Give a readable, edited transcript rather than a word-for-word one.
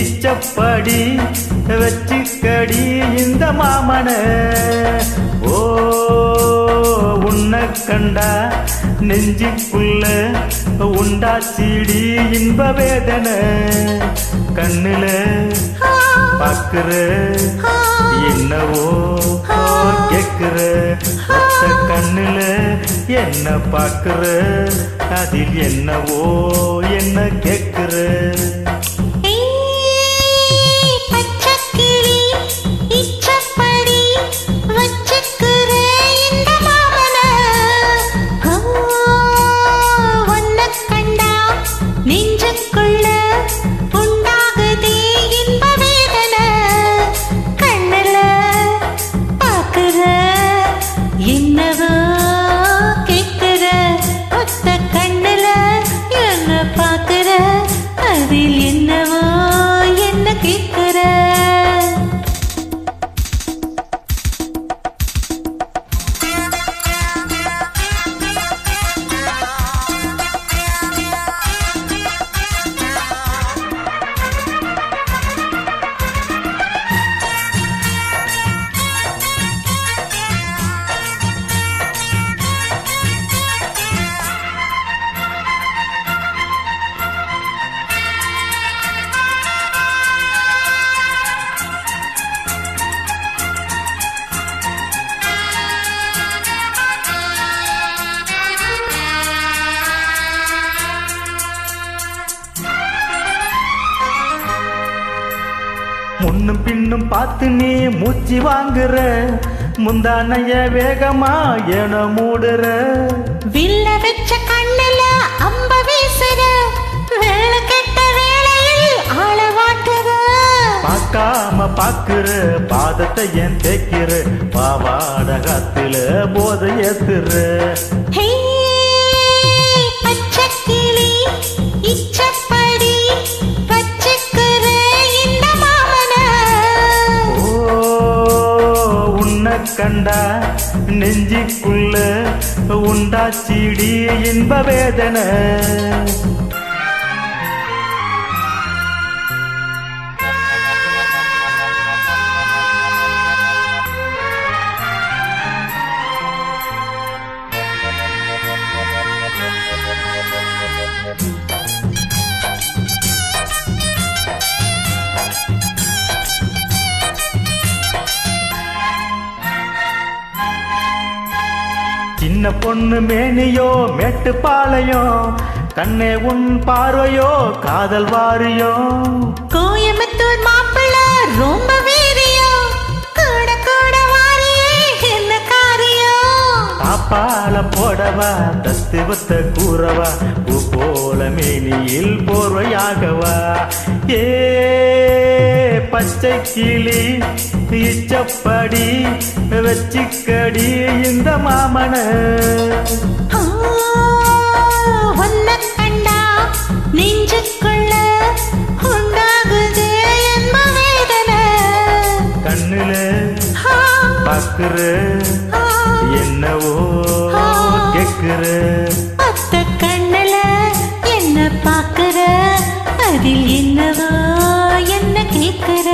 இஷ்டப்படி வச்சுக்கடி இந்த மாமன. ஓ உன்னை கண்டா நெஞ்சுக்குள்ள உண்டாச்சிடி இன்ப வேதனை. கண்ணுல பாக்குற என்னவோ கேக்குற, ஒத்த கண்ணுல என்ன பாக்குற, அதில் என்னவோ என்ன கேக்குற. முன்னும் பின்னும் பார்த்து நீ மூச்சு வாங்குற, முந்தானைய வேகமா என மூடுற. வில்ல வச்ச கண்ணுல அம்ப வீசுற, வேலை கெட்ட வேளையில் ஆள வாட்டுற. பார்க்காம பாக்குற பாதத்தை ஏன் தேய்க்கிற, பாவாட காத்துல போதை ஏத்துற. பச்சைக்கிளி இச்சப்படி கண்டா நெஞ்சுக்குள்ள உண்டாச்சிடி இன்ப வேதனை. சின்ன பொண்ணு மேனியோ மேட்டுப்பாளையம், கண்ணே உன் பார்வையோ காதல் வாரியோ. கோயம்புத்தூர் மாப்பிள்ள ரொம்ப வீரியோ, கூட கூட வாரியே என்ன காரியோ. பாப்பால போடவா தஸ்துவத்த கூறவா, பூ போல மேனியில் போர்வையாகவா. ஏ பச்சை கிளி இச்சப்படி வச்சிக்கடி இந்த மாமன. ஒன்ன கண்டா நெஞ்சுக்குள்ள உண்டாகுது என்ன வேதனை. கண்ணுல பாக்குற என்னவோ கேக்குற, ஒத்த கண்ணுல என்ன பாக்குற, அதில் என்னவோ என்ன கேக்குற.